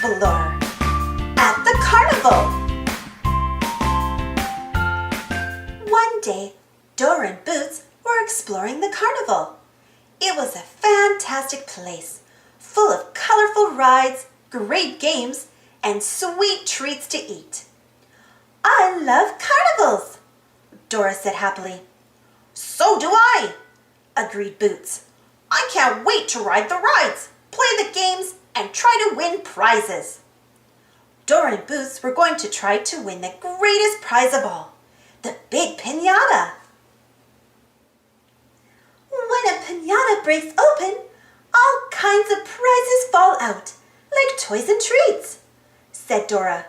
Explorer at the Carnival. One day, Dora and Boots were exploring the Carnival. It was a fantastic place, full of colorful rides, great games, and sweet treats to eat. I love carnivals, Dora said happily. So do I, agreed Boots. I can't wait to ride the rides, play the games, and try to win prizes. Dora and Boots were going to try to win the greatest prize of all, the big piñata. When a piñata breaks open, all kinds of prizes fall out, like toys and treats, said Dora.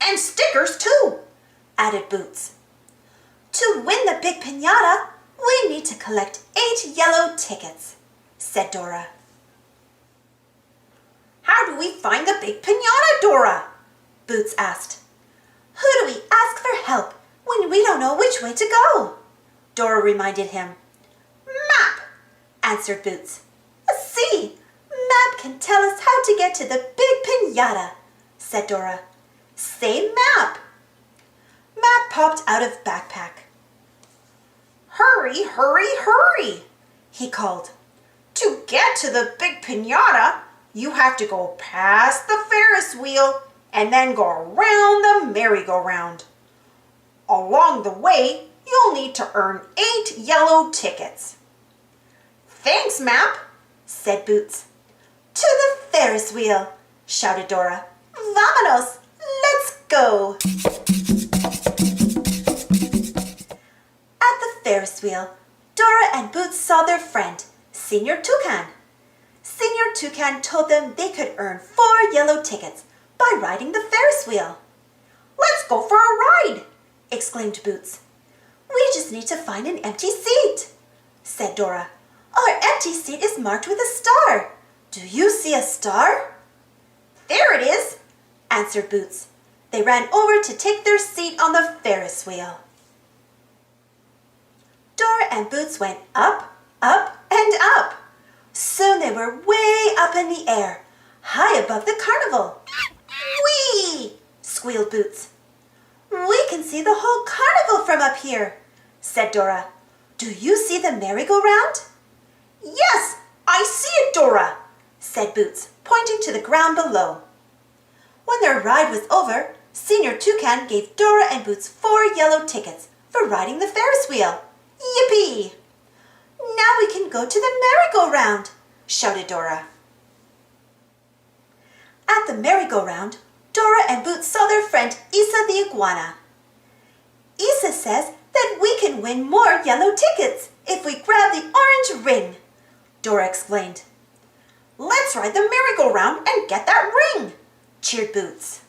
And stickers too, added Boots. To win the big piñata, we need to collect 8 yellow tickets, said Dora. How do we find the big piñata, Dora? Boots asked. Who do we ask for help when we don't know which way to go? Dora reminded him. Map, answered Boots. See, Map can tell us how to get to the big piñata, said Dora. Say Map. Map popped out of backpack. Hurry, hurry, hurry, he called. To get to the big piñata, you have to go past the Ferris wheel and then go around the merry-go-round. Along the way, you'll need to earn 8 yellow tickets. Thanks, Map, said Boots. To the Ferris wheel, shouted Dora. Vámonos, let's go. At the Ferris wheel, Dora and Boots saw their friend, Senior Toucan. Senior Toucan told them they could earn 4 yellow tickets by riding the Ferris wheel. Let's go for a ride, exclaimed Boots. We just need to find an empty seat, said Dora. Our empty seat is marked with a star. Do you see a star? There it is, answered Boots. They ran over to take their seat on the Ferris wheel. Dora and Boots went up, up, and up. Soon they were way up in the air, high above the carnival. Whee! Squealed Boots. We can see the whole carnival from up here, said Dora. Do you see the merry-go-round? Yes, I see it, Dora, said Boots, pointing to the ground below. When their ride was over, Senior Toucan gave Dora and Boots 4 yellow tickets for riding the Ferris wheel. Yippee! Now we can go to the merry-go-round, shouted Dora. At the merry-go-round, Dora and Boots saw their friend Isa the iguana. Isa says that we can win more yellow tickets if we grab the orange ring, Dora explained. Let's ride the merry-go-round and get that ring, cheered Boots.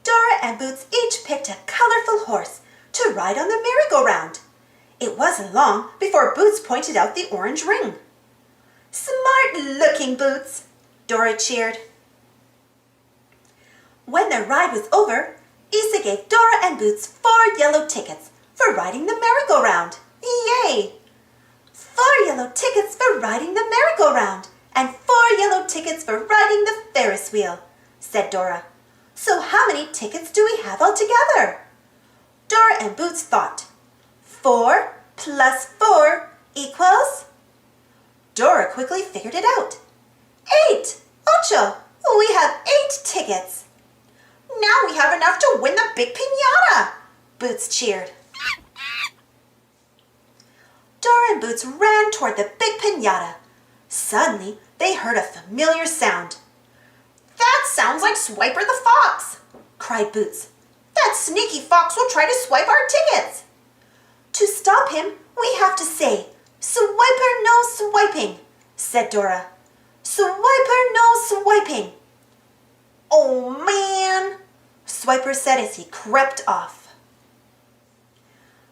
Dora and Boots each picked a colorful horse to ride on the merry-go-round. It wasn't long before Boots pointed out the orange ring. Smart-looking, Boots, Dora cheered. When their ride was over, Isa gave Dora and Boots 4 yellow tickets for riding the merry-go-round. Yay! 4 yellow tickets for riding the merry-go-round and 4 yellow tickets for riding the Ferris wheel, said Dora. So how many tickets do we have altogether? Dora and Boots thought. 4 plus 4 equals? Dora quickly figured it out. 8! Ocho! We have 8 tickets. Now we have enough to win the big piñata, Boots cheered. Dora and Boots ran toward the big piñata. Suddenly, they heard a familiar sound. That sounds like Swiper the fox, cried Boots. That sneaky fox will try to swipe our tickets. To stop him, we have to say, Swiper no swiping, said Dora. Swiper no swiping. Oh man, Swiper said as he crept off.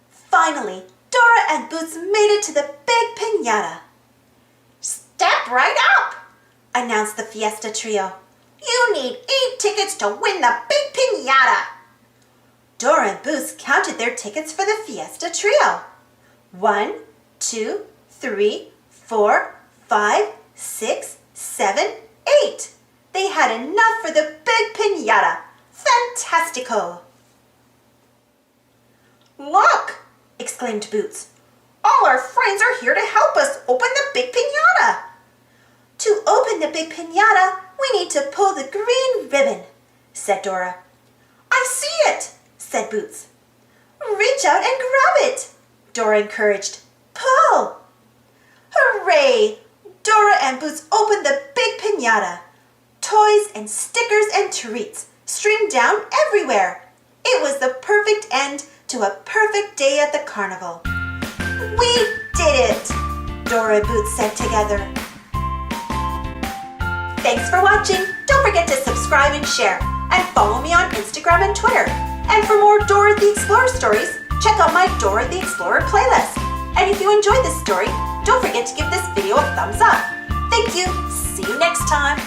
Finally, Dora and Boots made it to the big piñata. Step right up, announced the Fiesta Trio. You need 8 tickets to win the big piñata. Dora and Boots counted their tickets for the Fiesta Trio. 1, 2, 3, 4, 5, 6, 7, 8. They had enough for the big piñata. Fantastico! Look! Exclaimed Boots. All our friends are here to help us open the big piñata. To open the big piñata, we need to pull the green ribbon, said Dora. I see it, said Boots. Reach out and grab it, Dora encouraged. Pull! Hooray! Dora and Boots opened the big piñata. Toys and stickers and treats streamed down everywhere. It was the perfect end to a perfect day at the carnival. We did it, Dora and Boots said together. Thanks for watching. Don't forget to subscribe and share, and follow me on Instagram and Twitter. And for more Dora the Explorer stories, check out my Dora the Explorer playlist. And if you enjoyed this story, don't forget to give this video a thumbs up. Thank you. See you next time.